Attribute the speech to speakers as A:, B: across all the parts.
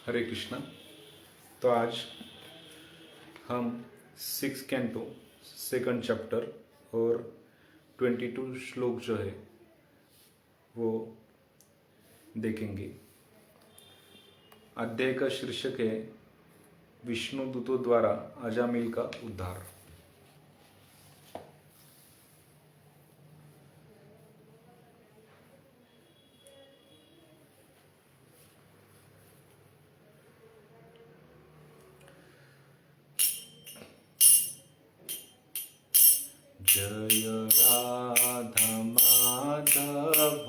A: हरे कृष्णा। तो आज हम 6 कैंटो सेकंड चैप्टर और 22 श्लोक जो है वो देखेंगे। अध्याय का शीर्षक है विष्णु दूतों द्वारा अजामिल का उद्धार। जय राधा माधव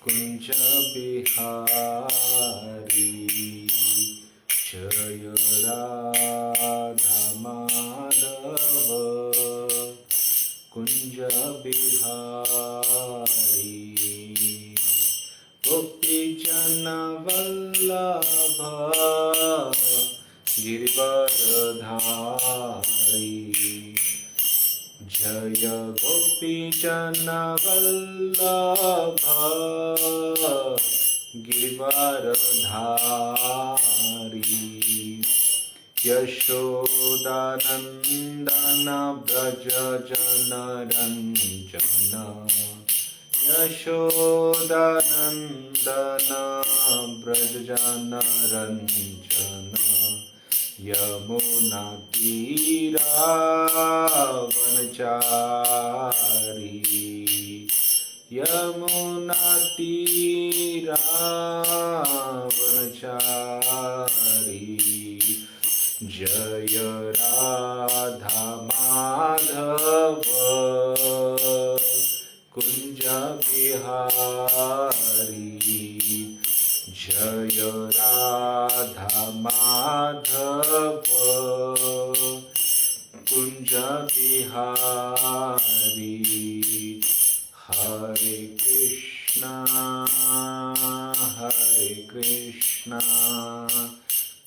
A: कुंज बिहारी, जय राधा माधव कुंज बिहारी, गोपी जन वल्लभ गिरिवरधारी, जय गोपी जन वल्लभ गिरिवरधारी, यशोदानंदन व्रज जनरंजन, यशोदानंदन व्रज जनरंजन, यमुना तीरावनचारी, यमुना तीरावनचारी, जय राधा माधव कुंज बिहारी, जय राधा माधव कुंज बिहारी। हरे कृष्णा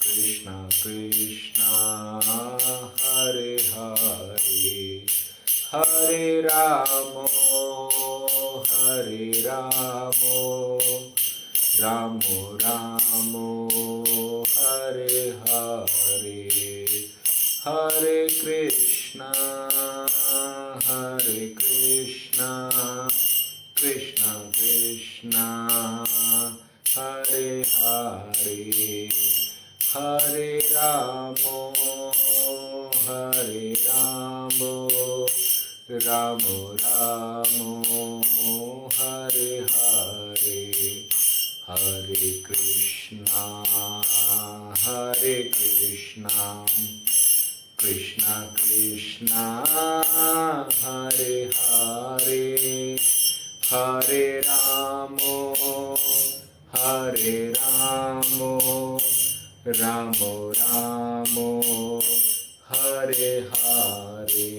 A: कृष्णा कृष्णा हरे हरे, हरे रामो रामो रामो हरे हरे, हरे कृष्णा कृष्णा कृष्णा हरे हरे, हरे रामो रामो रामो हरे हरे, हरे कृष्णा कृष्णा कृष्णा हरे हरे, हरे रामो रामो रामो हरे हरे,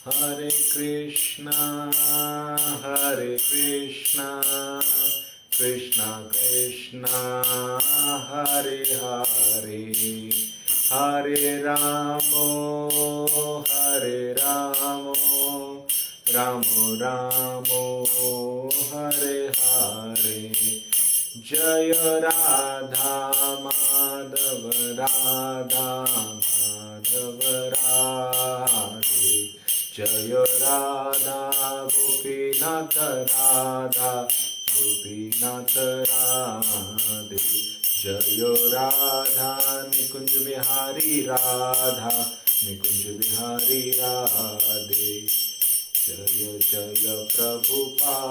A: हरे कृष्णा कृष्णा कृष्णा हरे हरे, हरे रामो रामो रामो हरे हरे, जय राधा माधव राधे, जय राधा गोपीनाथ गोपीनाथ राधे, जय राधा निकुंज बिहारी निकुंज बिहारी राधे, जय जय प्रभुपाद।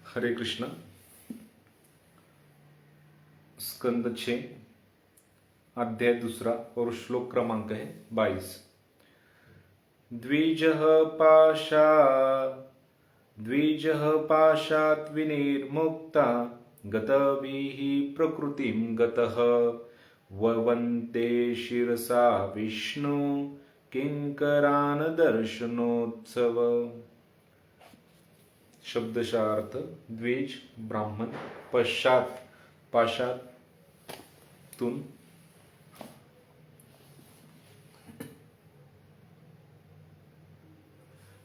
A: हरे कृष्णा। स्कंद 6 अध्याय 2 और श्लोक क्रमांक है 22। द्विजः पाशात् विनिर्मुक्ता गतभिः प्रकृतिं गतः ववन्ते शिरसा विष्णु किंकरान् दर्शनोत्सव। शब्दशार्थ द्विज ब्राह्मण, पश्चात पाशातून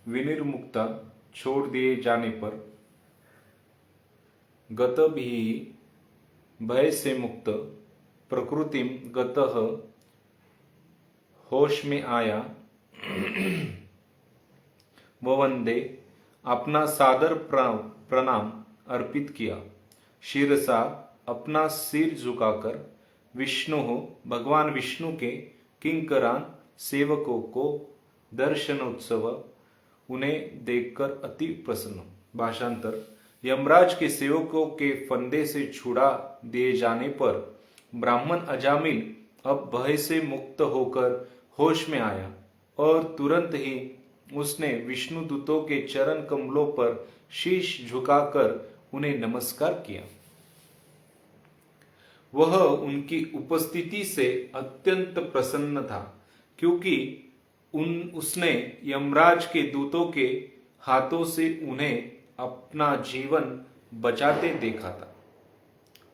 A: विनिर्मुक्ता छोड़ दिए जाने पर गत भी भय से मुक्त प्रकृतिम गतः होश में आया वंदे अपना सादर प्रणाम अर्पित किया। शिरसा अपना सिर झुकाकर विष्णु भगवान विष्णु के किंकरान सेवकों को दर्शनोत्सव उन्हें देखकर अति प्रसन्न। भाषांतर: यमराज के सेवकों के फंदे से छुड़ा दिए जाने पर ब्राह्मण अजामिल अब भय से मुक्त होकर होश में आया और तुरंत ही उसने विष्णु दूतों के चरण कमलों पर शीश झुकाकर उन्हें नमस्कार किया। वह उनकी उपस्थिति से अत्यंत प्रसन्न था क्योंकि उसने यमराज के दूतों के हाथों से उन्हें अपना जीवन बचाते देखा था।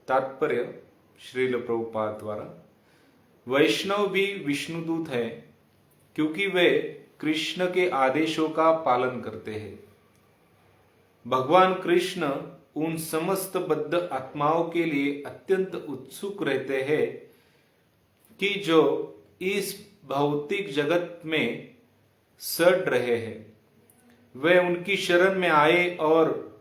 A: तात्पर्य श्रील प्रभुपाद द्वारा: वैष्णव भी विष्णुदूत है क्योंकि वे कृष्ण के आदेशों का पालन करते हैं। भगवान कृष्ण उन समस्त बद्ध आत्माओं के लिए अत्यंत उत्सुक रहते हैं कि जो इस भौतिक जगत में सड़ रहे हैं। वे उनकी शरण में आए और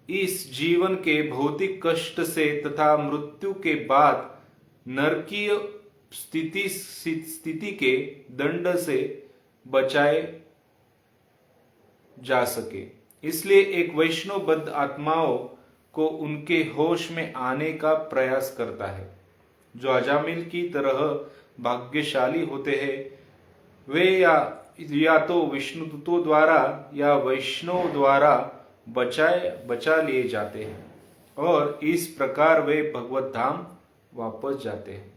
A: इस जीवन के भौतिक कष्ट से तथा मृत्यु के बाद नरकीय स्थिति के दंड से बचाए जा सके। इसलिए एक वैष्णव बद्ध आत्माओं को उनके होश में आने का प्रयास करता है। जो अजामिल की तरह भाग्यशाली होते हैं वे या तो विष्णुदूतों द्वारा या वैष्णव द्वारा बचा लिए जाते हैं और इस प्रकार वे भगवत धाम वापस जाते हैं।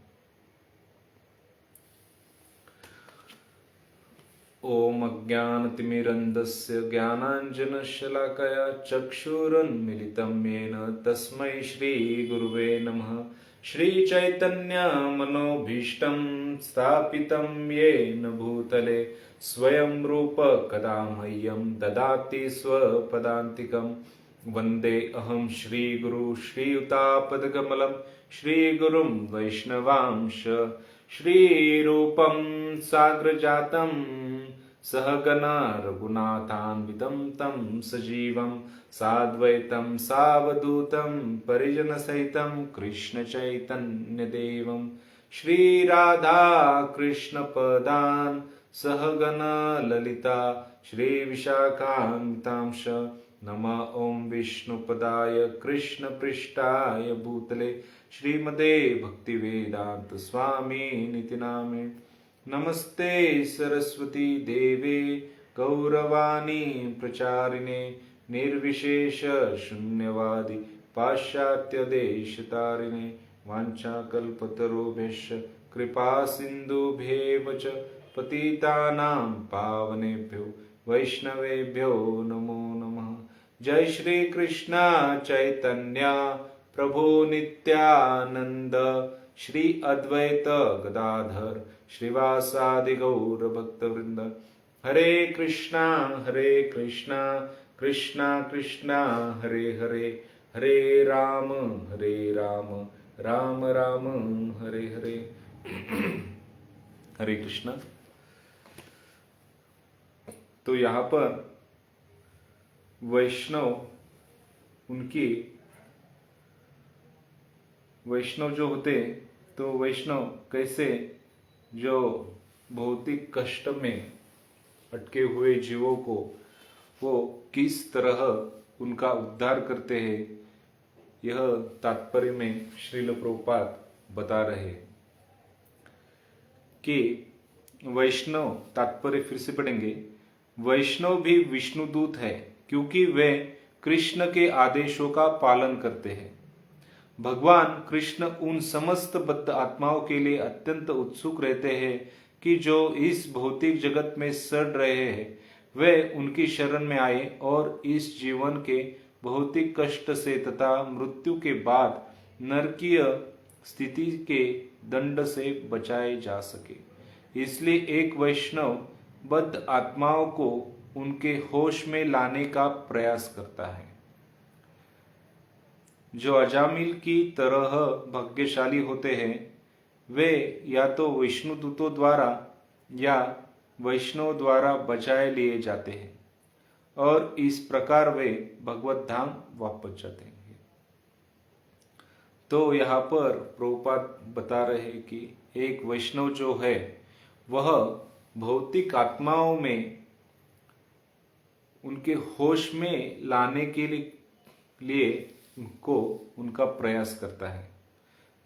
A: ओम अज्ञानतिमिरन्धस्य ज्ञानाञ्जनशलाकया चक्षुरुन्मीलितं येन तस्मै श्रीगुरुवे नमः। श्रीचैतन्यमनोभीष्टं स्थापितं येन भूतले स्वयं रूप कदा मह्यं ददाति स्वपदान्तिकं। वन्दे अहं श्रीगुरु श्रीयुतापदकमलं श्रीगुरुं वैष्णवांश। श्रीरूपं साग्रजातं सहगना रघुनाथान्वितं तं सजीवं साद्वैतं सावधूतं परिजनसहितं कृष्णचैतन्यदेवं श्रीराधा कृष्णपदान् सहगना ललिता श्रीविशाखान्वितांश। नमः ओं विष्णुपदाय कृष्णपृष्ठाय भूतले श्रीमते भक्तिवेदांत स्वामी निति नामे। नमस्ते सरस्वती देवे गौरवाणी प्रचारिणे निर्विशेष शून्यवादी पाश्चात्य देशतारिणे। वाञ्छाकल्पतरुभ्यश्च कृपा सिन्धुभ्येव च पतितानां पावनेभ्यो वैष्णवेभ्यो नमो नमः। जय श्री कृष्ण चैतन्य प्रभु नित्यानंद श्री अद्वैत गदाधर श्रीवासादि गौर भक्त वृंद। हरे कृष्णा कृष्णा कृष्णा हरे हरे, हरे राम राम राम हरे हरे। हरे कृष्णा। तो यहाँ पर वैष्णव जो होते तो वैष्णव कैसे जो भौतिक कष्ट में अटके हुए जीवों को वो किस तरह उनका उद्धार करते हैं, यह तात्पर्य में श्रील प्रभुपाद बता रहे हैं कि वैष्णव, तात्पर्य फिर से पढ़ेंगे, वैष्णव भी विष्णुदूत है क्योंकि वे कृष्ण के आदेशों का पालन करते हैं। भगवान कृष्ण उन समस्त बद्ध आत्माओं के लिए अत्यंत उत्सुक रहते हैं कि जो इस भौतिक जगत में सड़ रहे हैं वे उनकी शरण में आए और इस जीवन के भौतिक कष्ट से तथा मृत्यु के बाद नरकीय स्थिति के दंड से बचाए जा सके। इसलिए एक वैष्णव बद्ध आत्माओं को उनके होश में लाने का प्रयास करता है। जो अजामिल की तरह भाग्यशाली होते हैं वे या तो विष्णु दूतों द्वारा या वैष्णव द्वारा बचाए लिए जाते हैं और इस प्रकार वे भगवत धाम वापस जाते हैं। तो यहाँ पर प्रभुपाद बता रहे हैं कि एक वैष्णव जो है वह भौतिक आत्माओं में उनके होश में लाने के लिए उनको उनका प्रयास करता है।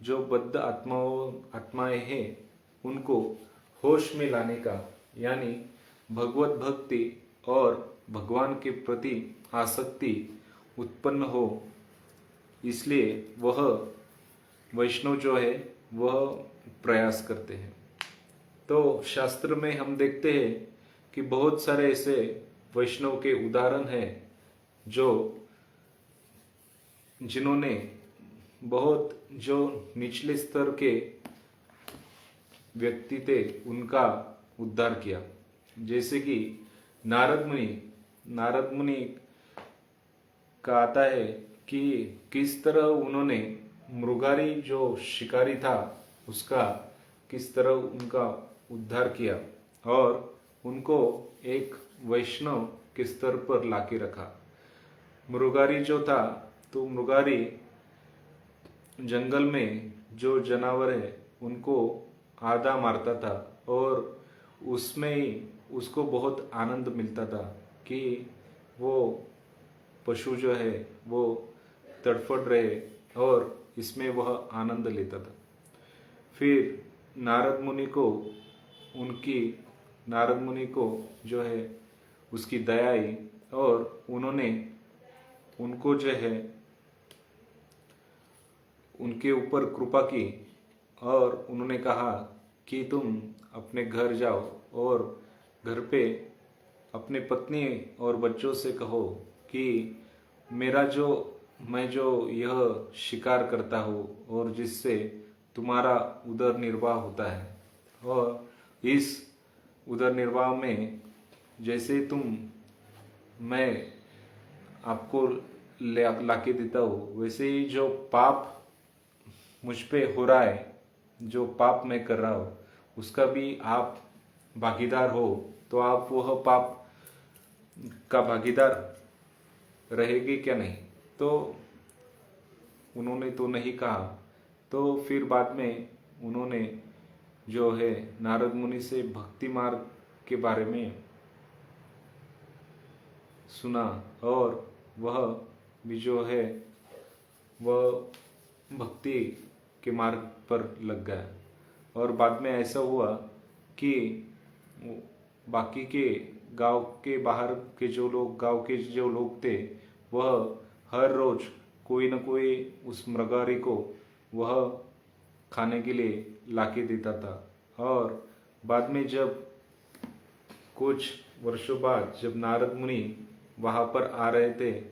A: जो बद्ध आत्माएं हैं उनको होश में लाने का, यानी भगवत भक्ति और भगवान के प्रति आसक्ति उत्पन्न हो, इसलिए वह वैष्णव जो है वह प्रयास करते हैं। तो शास्त्र में हम देखते हैं कि बहुत सारे ऐसे वैष्णव के उदाहरण हैं जिन्होंने बहुत जो निचले स्तर के व्यक्ति थे उनका उद्धार किया। जैसे कि नारद मुनि का आता है कि किस तरह उन्होंने मृगारी जो शिकारी था उसका किस तरह उनका उद्धार किया और उनको एक वैष्णव के स्तर पर लाके रखा। मृगारी जो था तो मृगारी जंगल में जो जानवर है उनको आधा मारता था और उसमें ही उसको बहुत आनंद मिलता था कि वो पशु जो है वो तड़फड़ रहे और इसमें वह आनंद लेता था। फिर नारद मुनि को जो है उसकी दया आई और उन्होंने उनको जो है उनके ऊपर कृपा की और उन्होंने कहा कि तुम अपने घर जाओ और घर पे अपने पत्नी और बच्चों से कहो कि मैं जो यह शिकार करता हूँ और जिससे तुम्हारा उदर निर्वाह होता है, और इस उदर निर्वाह में जैसे मैं आपको लाके देता हूँ वैसे ही जो पाप मुझ पे हो रहा है, जो पाप मैं कर रहा हूँ उसका भी आप भागीदार हो, तो आप वह पाप का भागीदार रहेगी क्या नहीं? तो उन्होंने तो नहीं कहा। तो फिर बाद में उन्होंने जो है नारद मुनि से भक्ति मार्ग के बारे में सुना और वह भी जो है वह भक्ति के मार्ग पर लग गया। और बाद में ऐसा हुआ कि बाकी के गांव के बाहर के गांव के जो लोग थे वह हर रोज कोई न कोई उस मृगारी को वह खाने के लिए लाके देता था। और बाद में जब कुछ वर्षों बाद जब नारद मुनि वहां पर आ रहे थे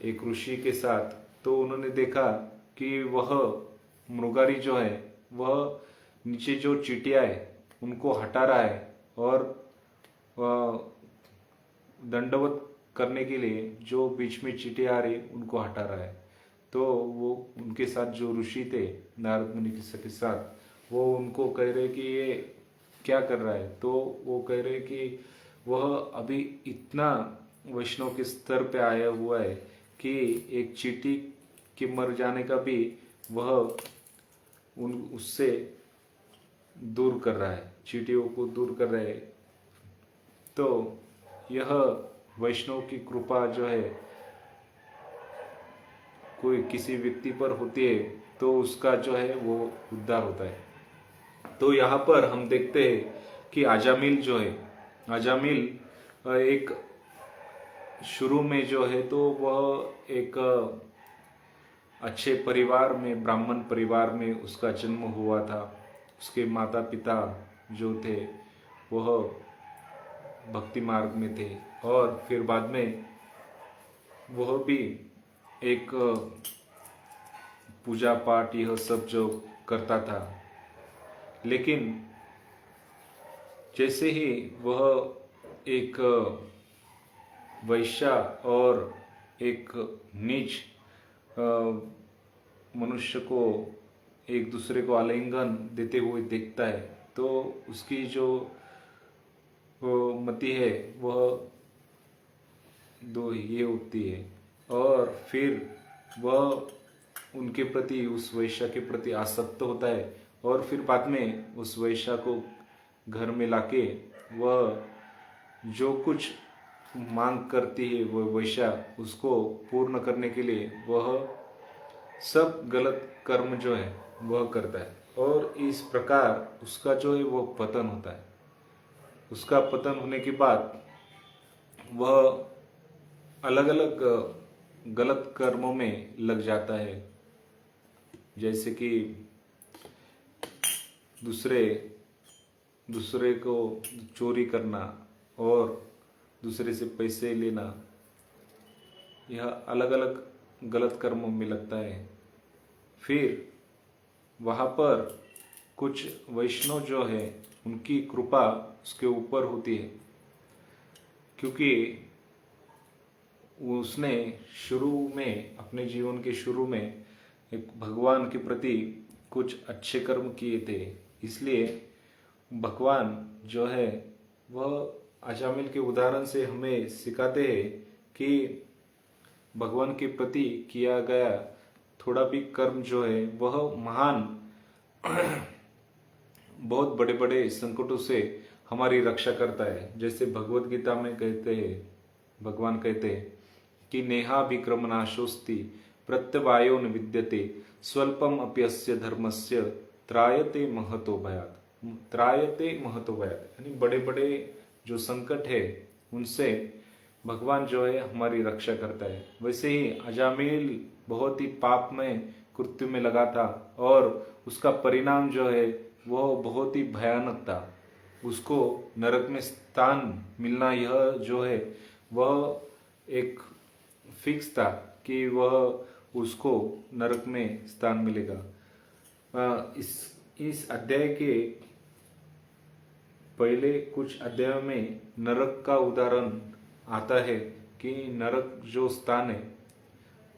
A: एक ऋषि के साथ, तो उन्होंने देखा कि वह मृगारी जो है वह नीचे जो चींटियां है उनको हटा रहा है और दंडवत करने के लिए जो बीच में चींटियां आ रही उनको हटा रहा है। तो वो उनके साथ जो ऋषि थे नारद मुनि के साथ वो उनको कह रहे कि ये क्या कर रहा है? तो वो कह रहे कि वह अभी इतना वैष्णव के स्तर पे आया हुआ है कि एक चींटी के मर जाने का भी वह उससे दूर कर रहा है, चींटियों को दूर कर रहे हैं। तो यह वैष्णव की कृपा जो है कोई किसी व्यक्ति पर होती है तो उसका जो है वो उद्धार होता है। तो यहाँ पर हम देखते हैं कि अजामिल जो है, अजामिल एक शुरू में जो है तो वह एक अच्छे परिवार में, ब्राह्मण परिवार में उसका जन्म हुआ था। उसके माता पिता जो थे वह भक्ति मार्ग में थे और फिर बाद में वह भी एक पूजा पाठ यह सब जो करता था। लेकिन जैसे ही वह एक वैश्य और एक नीच मनुष्य को एक दूसरे को आलिंगन देते हुए देखता है, तो उसकी जो मति है वह दो ये होती है, और फिर वह उनके प्रति, उस वैश्य के प्रति आसक्त होता है, और फिर बाद में उस वैश्य को घर में लाके वह जो कुछ मांग करती है वह वैश्य, उसको पूर्ण करने के लिए वह सब गलत कर्म जो है वह करता है, और इस प्रकार उसका जो है वह पतन होता है। उसका पतन होने के बाद वह अलग अलग गलत कर्मों में लग जाता है, जैसे कि दूसरे को चोरी करना और दूसरे से पैसे लेना, यह अलग अलग गलत कर्मों में लगता है। फिर वहाँ पर कुछ वैष्णव जो है उनकी कृपा उसके ऊपर होती है, क्योंकि उसने शुरू में, अपने जीवन के शुरू में एक भगवान के प्रति कुछ अच्छे कर्म किए थे, इसलिए भगवान जो है वह अजामिल के उदाहरण से हमें सिखाते हैं कि भगवान के प्रति किया गया थोड़ा भी कर्म जो है वह महान बहुत बड़े बड़े संकटों से हमारी रक्षा करता है। जैसे भगवत गीता में कहते हैं, भगवान कहते हैं कि नेहा विक्रम नाशोस्ति प्रत्यवायो न विद्यते स्वल्पम अप्यस्य धर्मस्य त्रायते महतो भयात। त्रायते महतो भयात यानी बड़े बड़े जो संकट है उनसे भगवान जो है हमारी रक्षा करता है। वैसे ही अजामिल बहुत ही पापमय कृत्य में लगा था, और उसका परिणाम जो है वह बहुत ही भयानक था। उसको नरक में स्थान मिलना, यह जो है वह एक फिक्स था कि वह उसको नरक में स्थान मिलेगा। इस अध्याय के पहले कुछ अध्यायों में नरक का उदाहरण आता है कि नरक जो स्थान है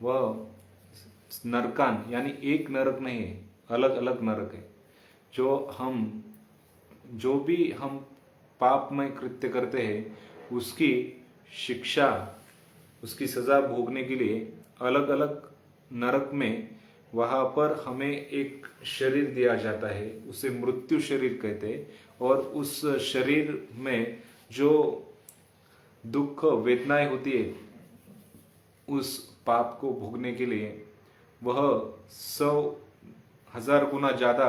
A: वह नरकान यानी एक नरक नहीं है, अलग अलग नरक है। जो भी हम पापमय कृत्य करते हैं उसकी शिक्षा, उसकी सजा भोगने के लिए अलग अलग नरक में वहां पर हमें एक शरीर दिया जाता है, उसे मृत्यु शरीर कहते हैं। और उस शरीर में जो दुख वेदनाएं होती है उस पाप को भोगने के लिए वह 100,000 गुना ज्यादा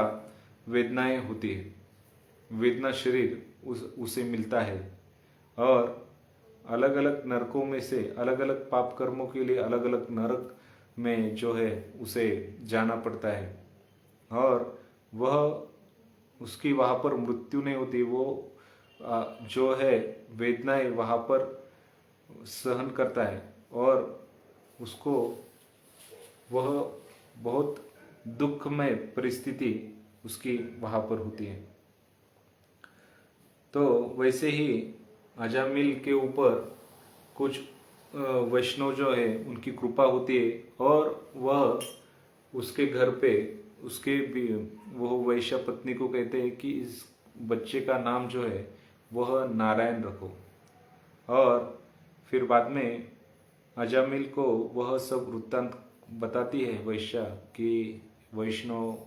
A: वेदनाएं होती है, वेदना शरीर उसे मिलता है। और अलग अलग नरकों में से अलग अलग पाप कर्मों के लिए अलग अलग नरक में जो है उसे जाना पड़ता है, और वह उसकी वहां पर मृत्यु नहीं होती, वो जो है वेदनाएं वहां पर सहन करता है, और उसको वह बहुत दुखमय परिस्थिति उसकी वहां पर होती है। तो वैसे ही अजामिल के ऊपर कुछ वैष्णव जो है उनकी कृपा होती है, और वह उसके घर पे उसके भी वह वैश्य पत्नी को कहते हैं कि इस बच्चे का नाम जो है वह नारायण रखो। और फिर बाद में अजामिल को वह सब वृत्तांत बताती है वैश्य कि वैष्णव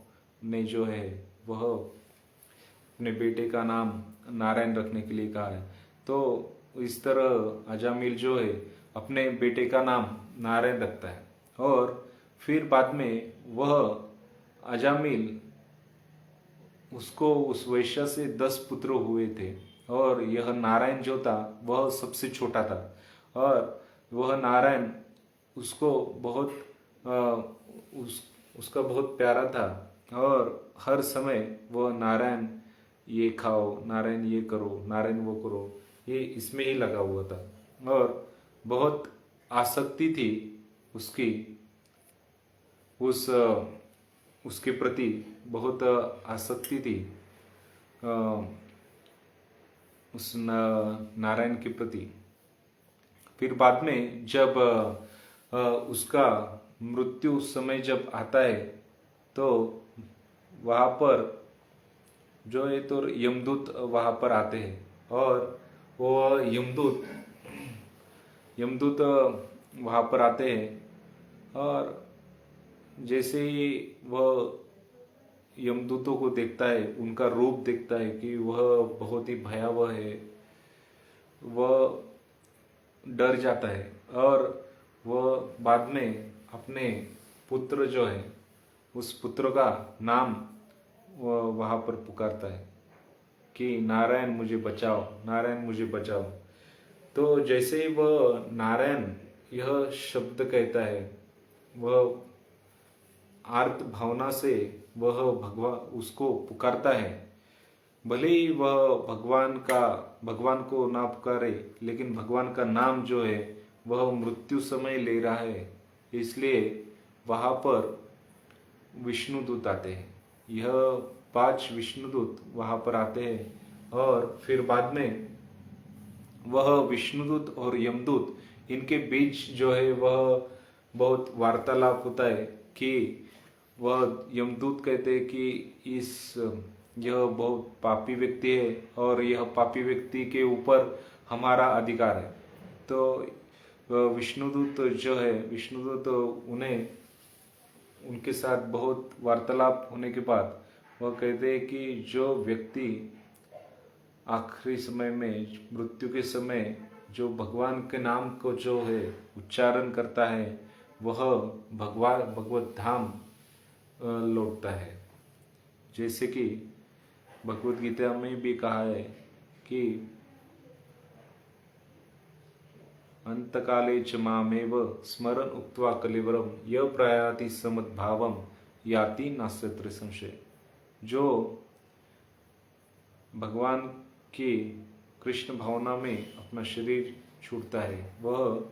A: ने जो है वह अपने बेटे का नाम नारायण रखने के लिए कहा है। तो इस तरह अजामिल जो है अपने बेटे का नाम नारायण रखता है, और फिर बाद में वह अजामिल उसको उस वैश्य से 10 पुत्र हुए थे, और यह नारायण जो था वह सबसे छोटा था। और वह नारायण उसको बहुत उसका बहुत प्यारा था, और हर समय वह नारायण ये खाओ, नारायण ये करो, नारायण वो करो, ये इसमें ही लगा हुआ था, और बहुत आसक्ति थी उसकी उसके प्रति बहुत आसक्ति थी, उस नारायण के प्रति। फिर बाद में जब उसका मृत्यु समय जब आता है तो वहाँ पर जो है तो यमदूत वहाँ पर आते हैं, और वो यमदूत वहाँ पर आते हैं, और जैसे ही वह यमदूतों को देखता है, उनका रूप देखता है कि वह बहुत ही भयावह है, वह डर जाता है, और वह बाद में अपने पुत्र जो है उस पुत्र का नाम वह वहाँ पर पुकारता है कि नारायण मुझे बचाओ, नारायण मुझे बचाओ। तो जैसे ही वह नारायण यह शब्द कहता है, वह आर्त भावना से वह भगवान उसको पुकारता है। भले ही वह भगवान को ना पुकारे, लेकिन भगवान का नाम जो है वह मृत्यु समय ले रहा है, इसलिए वहाँ पर विष्णुदूत आते हैं। यह 5 विष्णुदूत वहाँ पर आते हैं, और फिर बाद में वह विष्णुदूत और यमदूत, इनके बीच जो है वह बहुत वार्तालाप होता है कि वह यमदूत कहते हैं कि यह बहुत पापी व्यक्ति है, और यह पापी व्यक्ति के ऊपर हमारा अधिकार है। तो विष्णुदूत जो है, विष्णुदूत उन्हें उनके साथ बहुत वार्तालाप होने के बाद वह कहते हैं कि जो व्यक्ति आखिरी समय में, मृत्यु के समय जो भगवान के नाम को जो है उच्चारण करता है, वह भगवत धाम लौटता है। जैसे कि भगवत गीता में भी कहा है कि अंतकाले च मामेव स्मरन उक्त्वा कलेवरम यह प्रयाति समद्भावम याति नास्यत्र संशय। जो भगवान की कृष्ण भावना में अपना शरीर छूटता है, वह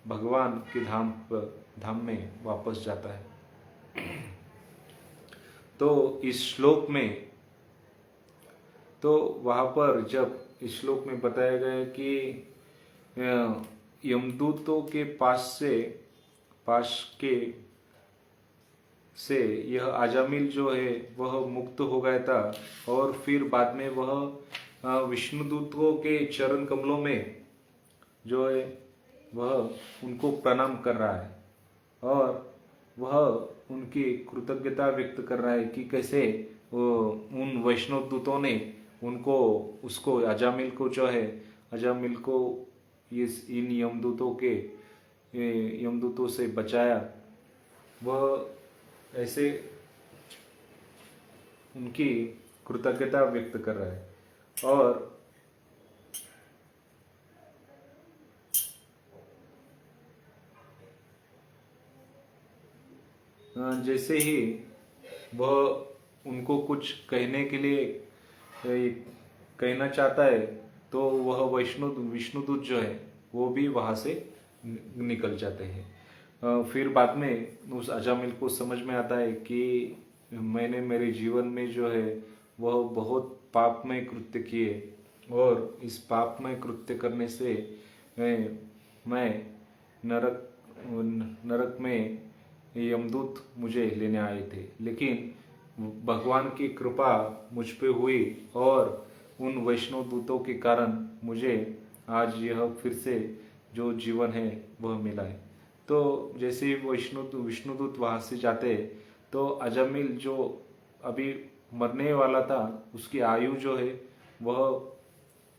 A: भगवान के धाम में वापस जाता है। तो इस श्लोक में, तो वहाँ पर जब इस श्लोक में बताया गया कि यमदूतों के पास से यह अजामिल जो है वह मुक्त हो गया था, और फिर बाद में वह विष्णुदूतों के चरण कमलों में जो है वह उनको प्रणाम कर रहा है, और वह उनकी कृतज्ञता व्यक्त कर रहा है कि कैसे उन वैष्णव दूतों ने उसको अजामिल को इन यमदूतों से बचाया। वह ऐसे उनकी कृतज्ञता व्यक्त कर रहा है। और जैसे ही वह उनको कुछ कहने के लिए कहना चाहता है, तो वह विष्णुदूत जो है वो भी वहां से निकल जाते हैं। फिर बाद में उस अजामिल को समझ में आता है कि मैंने मेरे जीवन में जो है वह बहुत पापमय कृत्य किए, और इस पापमय कृत्य करने से मैं नरक में यमदूत मुझे लेने आए थे, लेकिन भगवान की कृपा मुझ पे हुई, और उन वैष्णव दूतों के कारण मुझे आज यह फिर से जो जीवन है वह मिला है। तो जैसे विष्णुदूत वहाँ से जाते, तो अजामिल जो अभी मरने वाला था, उसकी आयु जो है वह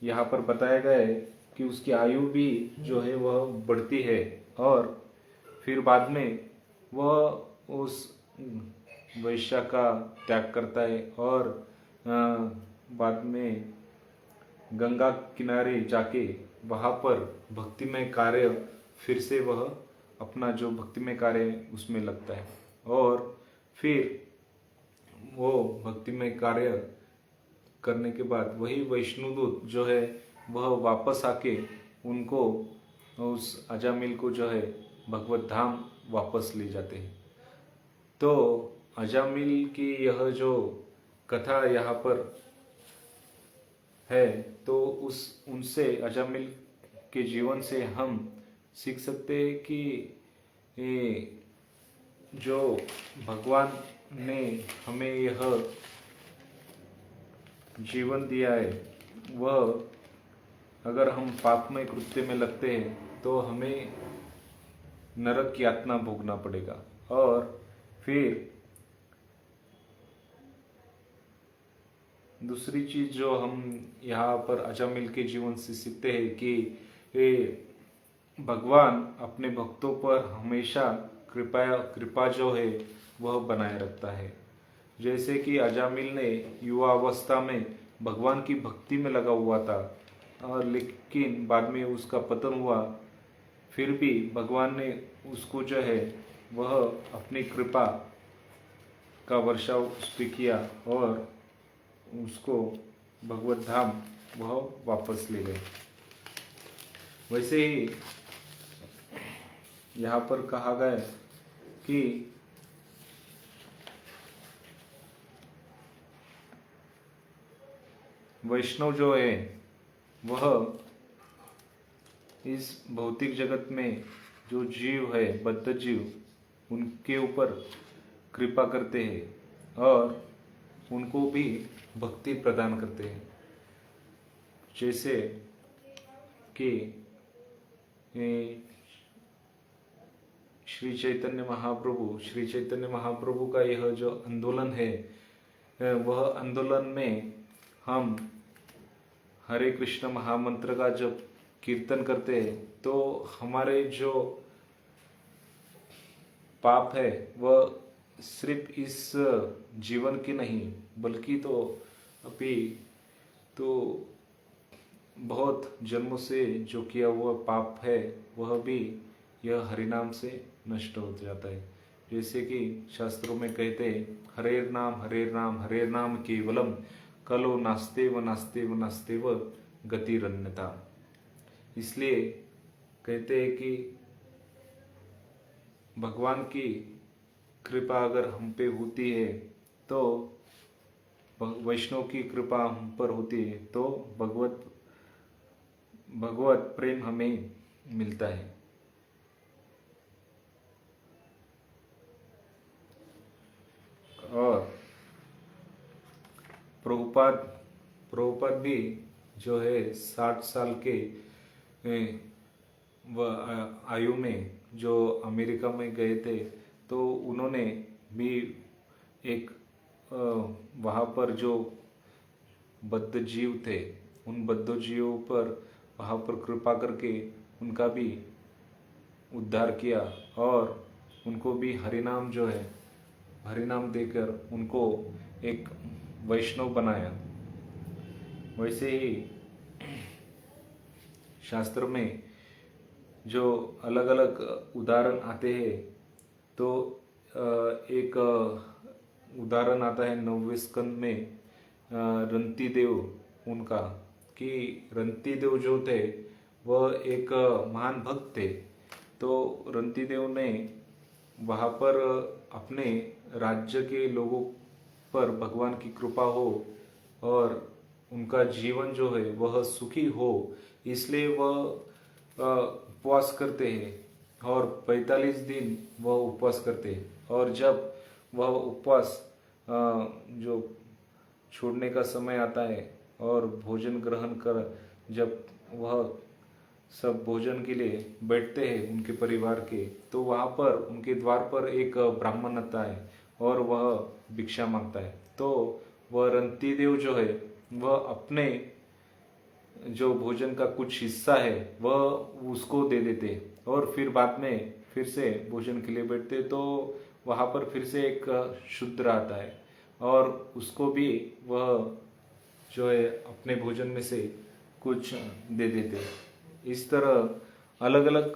A: यहाँ पर बताया गया है कि उसकी आयु भी जो है वह बढ़ती है, और फिर बाद में वह उस वैश्या का त्याग करता है, और बाद में गंगा किनारे जाके वहाँ पर भक्तिमय कार्य, फिर से वह अपना जो भक्तिमय कार्य है उसमें लगता है, और फिर वो भक्तिमय कार्य करने के बाद वही वैष्णुदूत जो है वह वापस आके उनको, उस अजामिल को जो है भगवत धाम वापस ले जाते हैं। तो अजामिल की यह जो कथा यहाँ पर है, तो उनसे अजामिल के जीवन से हम सीख सकते हैं कि ये जो भगवान ने हमें यह जीवन दिया है, वह अगर हम पापमय कृत्य में लगते हैं तो हमें नरक की यातना भोगना पड़ेगा। और फिर दूसरी चीज जो हम यहाँ पर अजामिल के जीवन से सीखते हैं कि ये भगवान अपने भक्तों पर हमेशा कृपा जो है वह बनाए रखता है। जैसे कि अजामिल ने युवा अवस्था में भगवान की भक्ति में लगा हुआ था, और लेकिन बाद में उसका पतन हुआ, फिर भी भगवान ने उसको जो है वह अपनी कृपा का वर्षाव उस पर किया और उसको भगवत धाम वह वापस ले गए। वैसे ही यहाँ पर कहा गया कि वैष्णव जो है वह इस भौतिक जगत में जो जीव है, बद्ध जीव, उनके ऊपर कृपा करते हैं और उनको भी भक्ति प्रदान करते हैं। जैसे कि श्री चैतन्य महाप्रभु का यह जो आंदोलन है, वह आंदोलन में हम हरे कृष्ण महामंत्र का जब कीर्तन करते हैं तो हमारे जो पाप है वह सिर्फ इस जीवन की नहीं बल्कि तो अभी तो बहुत जन्मों से जो किया हुआ पाप है वह भी यह हरिनाम से नष्ट हो जाता है। जैसे कि शास्त्रों में कहते हैं, हरेर नाम केवलम कलो नास्ते व गतिरन्यथा। इसलिए कहते हैं कि भगवान की कृपा अगर हम पे होती है तो वैष्णव की कृपा हम पर होती है तो भगवत प्रेम हमें मिलता है। और प्रभुपाद भी जो है 60 साल के आयु में जो अमेरिका में गए थे, तो उन्होंने भी एक वहाँ पर जो बद्ध जीव थे उन बद्ध जीवों पर वहाँ पर कृपा करके उनका भी उद्धार किया और उनको भी हरिनाम जो है हरिनाम देकर उनको एक वैष्णव बनाया। वैसे ही शास्त्र में जो अलग अलग उदाहरण आते हैं, तो एक उदाहरण आता है 9वें स्कंद में रंती देव उनका, कि रंती देव जो थे वह एक महान भक्त थे। तो रंती देव ने वहाँ पर अपने राज्य के लोगों पर भगवान की कृपा हो और उनका जीवन जो है वह सुखी हो, इसलिए वह उपवास करते हैं और 45 दिन वह उपवास करते हैं। और जब वह उपवास जो छोड़ने का समय आता है और भोजन ग्रहण कर जब वह सब भोजन के लिए बैठते हैं उनके परिवार के, तो वहाँ पर उनके द्वार पर एक ब्राह्मण आता है और वह भिक्षा मांगता है। तो वह रंती देव जो है वह अपने जो भोजन का कुछ हिस्सा है वह उसको दे देते और फिर बाद में फिर से भोजन के लिए बैठते, तो वहाँ पर फिर से एक शूद्र आता है और उसको भी वह जो है अपने भोजन में से कुछ दे देते। इस तरह अलग अलग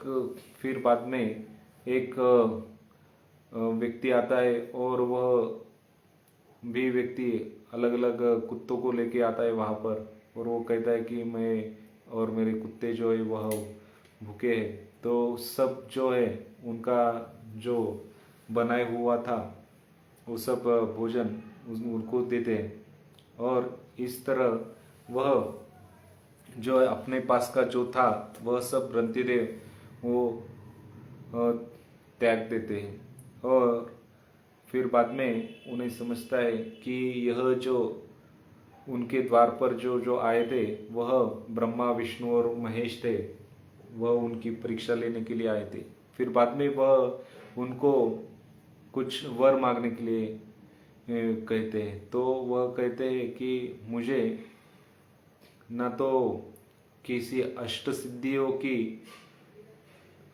A: फिर बाद में एक व्यक्ति आता है और वह भी व्यक्ति अलग अलग कुत्तों को लेके आता है वहाँ पर, और वो कहता है कि मैं और मेरे कुत्ते जो है वह भूखे हैं। तो सब जो है उनका जो बनाए हुआ था वो सब भोजन उनको देते हैं। और इस तरह वह जो है अपने पास का जो था वह सब रंतिदेव वो त्याग देते हैं। और फिर बाद में उन्हें समझता है कि यह जो उनके द्वार पर जो जो आए थे वह ब्रह्मा विष्णु और महेश थे, वह उनकी परीक्षा लेने के लिए आए थे। फिर बाद में वह उनको कुछ वर मांगने के लिए कहते हैं। तो वह कहते हैं कि मुझे न तो किसी अष्ट सिद्धियों की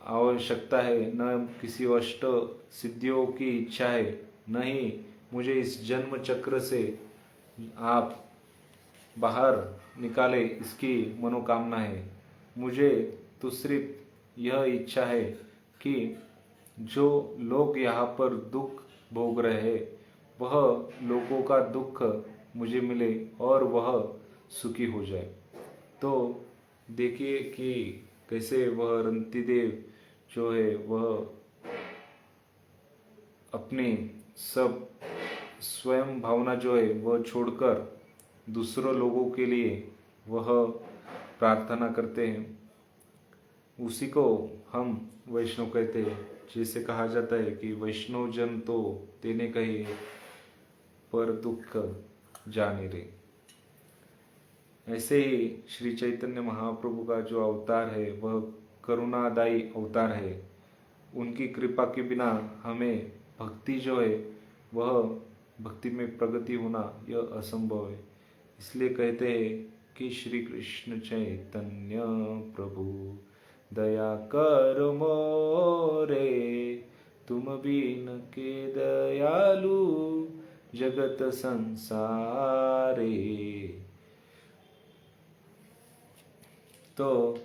A: आवश्यकता है, न किसी अष्ट सिद्धियों की इच्छा है, न ही मुझे इस जन्म चक्र से आप बाहर निकाले इसकी मनोकामना है। मुझे तो सिर्फ यह इच्छा है कि जो लोग यहाँ पर दुख भोग रहे हैं वह लोगों का दुख मुझे मिले और वह सुखी हो जाए। तो देखिए कि कैसे वह रंतिदेव जो है वह अपनी सब स्वयं भावना जो है वह छोड़कर दूसरों लोगों के लिए वह प्रार्थना करते हैं। उसी को हम वैष्णव कहते हैं। जैसे कहा जाता है कि वैष्णव जन तो तेने कहे पर दुख जाने रे। ऐसे ही श्री चैतन्य महाप्रभु का जो अवतार है वह करुणादायी अवतार है। उनकी कृपा के बिना हमें भक्ति जो है वह भक्ति में प्रगति होना यह असंभव है। इसलिए कहते हैं कि श्री कृष्ण चैतन्य प्रभु दया कर मोरे, तुम बिन के दयालु जगत संसारे। तो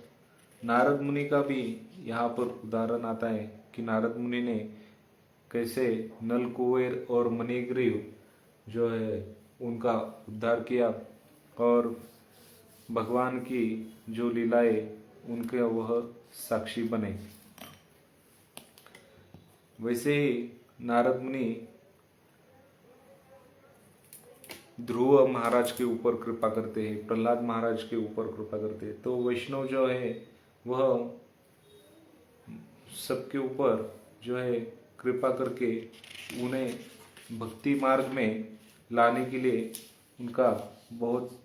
A: नारद मुनि का भी यहाँ पर उदाहरण आता है कि नारद मुनि ने कैसे नल कुबेर और मणिग्रीव जो है उनका उद्धार किया और भगवान की जो लीलाएं उनके वह साक्षी बने। वैसे ही नारद मुनि ध्रुव महाराज के ऊपर कृपा करते हैं, प्रहलाद महाराज के ऊपर कृपा करते हैं। तो वैष्णव जो है वह सबके ऊपर जो है कृपा करके उन्हें भक्ति मार्ग में लाने के लिए उनका बहुत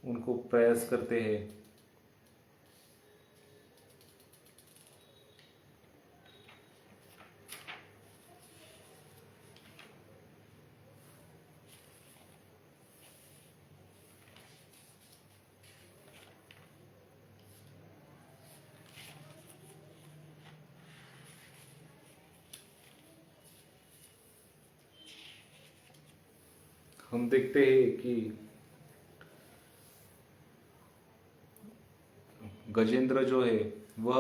A: उनको प्रयास करते हैं। हम देखते हैं कि गजेंद्र जो है वह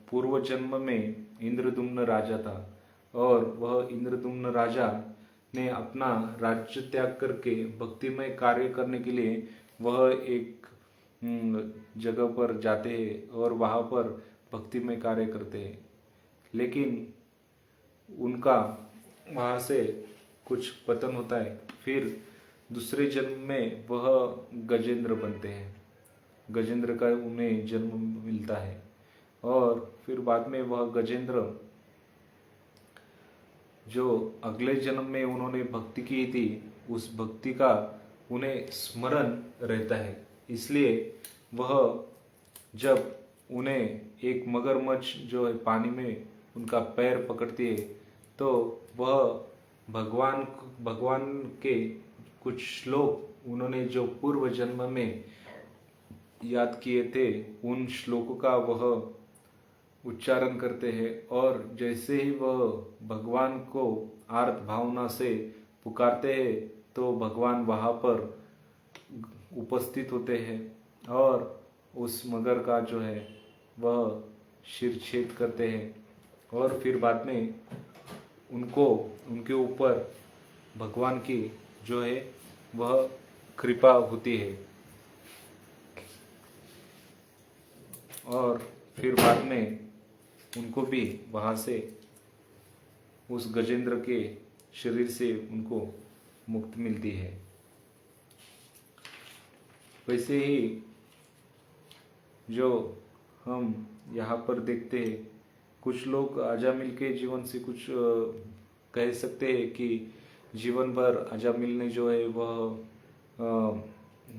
A: पूर्व जन्म में इंद्रदुम्न राजा था और वह इंद्रदुम्न राजा ने अपना राज्य त्याग करके भक्तिमय कार्य करने के लिए वह एक जगह पर जाते हैं और वहाँ पर भक्तिमय कार्य करते हैं। लेकिन उनका वहाँ से कुछ पतन होता है। फिर दूसरे जन्म में वह गजेंद्र बनते हैं, गजेंद्र का उन्हें जन्म मिलता है। और फिर बाद में वह गजेंद्र जो अगले जन्म में उन्होंने भक्ति की थी उस भक्ति का उन्हें स्मरण रहता है। इसलिए वह जब उन्हें एक मगरमच्छ जो है पानी में उनका पैर पकड़ती है तो वह भगवान के कुछ श्लोक उन्होंने जो पूर्व जन्म में याद किए थे उन श्लोकों का वह उच्चारण करते हैं। और जैसे ही वह भगवान को आर्त भावना से पुकारते हैं तो भगवान वहाँ पर उपस्थित होते हैं और उस मगर का जो है वह शिरछेद करते हैं। और फिर बाद में उनके ऊपर भगवान की जो है वह कृपा होती है। और फिर बाद में उनको भी वहाँ से उस गजेंद्र के शरीर से उनको मुक्ति मिलती है। वैसे ही जो हम यहाँ पर देखते हैं, कुछ लोग अजामिल के जीवन से कुछ कह सकते हैं कि जीवन भर अजामिल ने जो है वह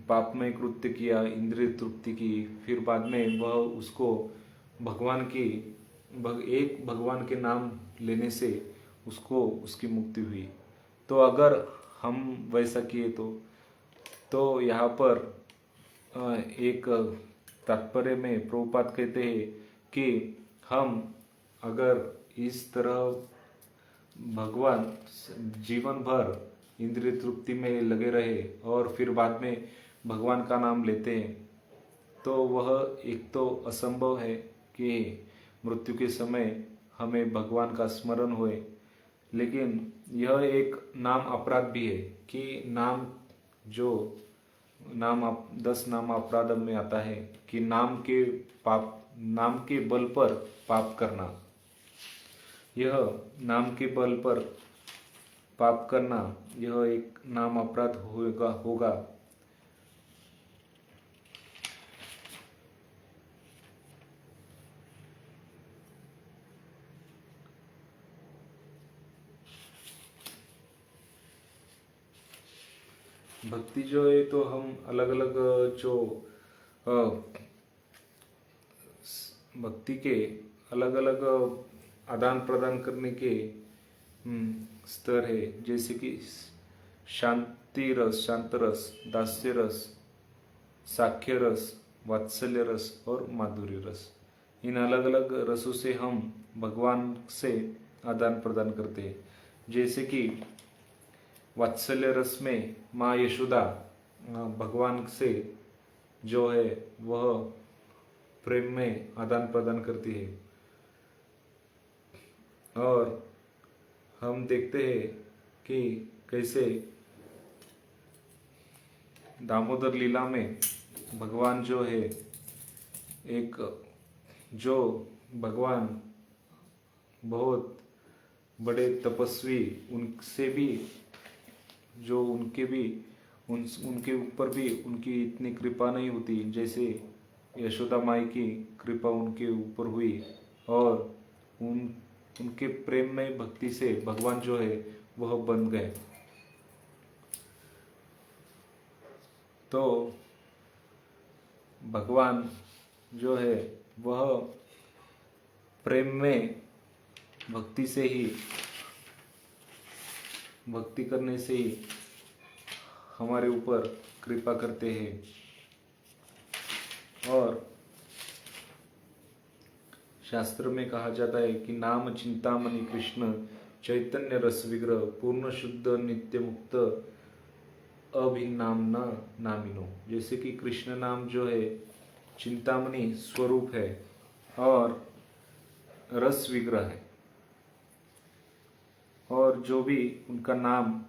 A: पापमय कृत्य किया, इंद्रिय तृप्ति की, फिर बाद में वह उसको भगवान की एक भगवान के नाम लेने से उसको उसकी मुक्ति हुई। तो अगर हम वैसा किए तो यहाँ पर एक तात्पर्य में प्रभुपाद कहते हैं कि हम अगर इस तरह भगवान जीवन भर इंद्रिय तृप्ति में लगे रहे और फिर बाद में भगवान का नाम लेते हैं, तो वह एक तो असंभव है कि मृत्यु के समय हमें भगवान का स्मरण होए, लेकिन यह एक नाम अपराध भी है कि नाम 10 नाम अपराध में आता है कि नाम के बल पर पाप करना। यह नाम के बल पर पाप करना यह एक नाम अपराध होगा। भक्ति जो है तो हम अलग अलग जो भक्ति के अलग अलग आदान प्रदान करने के स्तर है, जैसे कि शांति रस, शांत रस, दास्य रस, साख्य रस, वात्सल्य रस और माधुर्य रस। इन अलग अलग रसों से हम भगवान से आदान प्रदान करते हैं। जैसे कि वात्सल्य रस में माँ यशोदा भगवान से जो है वह प्रेम में आदान प्रदान करती है, और हम देखते हैं कि कैसे दामोदर लीला में भगवान जो है जो भगवान बहुत बड़े तपस्वी, उनसे भी जो उनके ऊपर भी उनकी इतनी कृपा नहीं होती जैसे यशोदा माई की कृपा उनके ऊपर हुई, और उनके प्रेम में भक्ति से भगवान जो है वह बन गए। तो भगवान जो है वह प्रेम में भक्ति करने से ही हमारे ऊपर कृपा करते हैं। और शास्त्र में कहा जाता है कि नाम चिंतामणि कृष्ण चैतन्य रस विग्रह पूर्ण शुद्ध नित्य मुक्त अभिन्नाम न नामिनो। जैसे कि कृष्ण नाम जो है चिंतामणि स्वरूप है और रस विग्रह है, और जो भी उनका नाम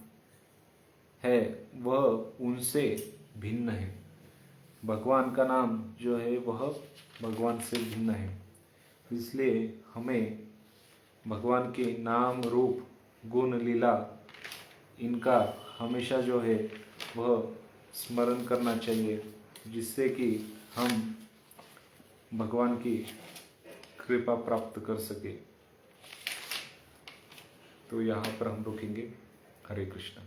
A: है वह उनसे भिन्न है। भगवान का नाम जो है वह भगवान से भिन्न है। इसलिए हमें भगवान के नाम रूप गुण लीला इनका हमेशा जो है वह स्मरण करना चाहिए, जिससे कि हम भगवान की कृपा प्राप्त कर सके। तो यहाँ पर हम रुकेंगे। हरे कृष्ण।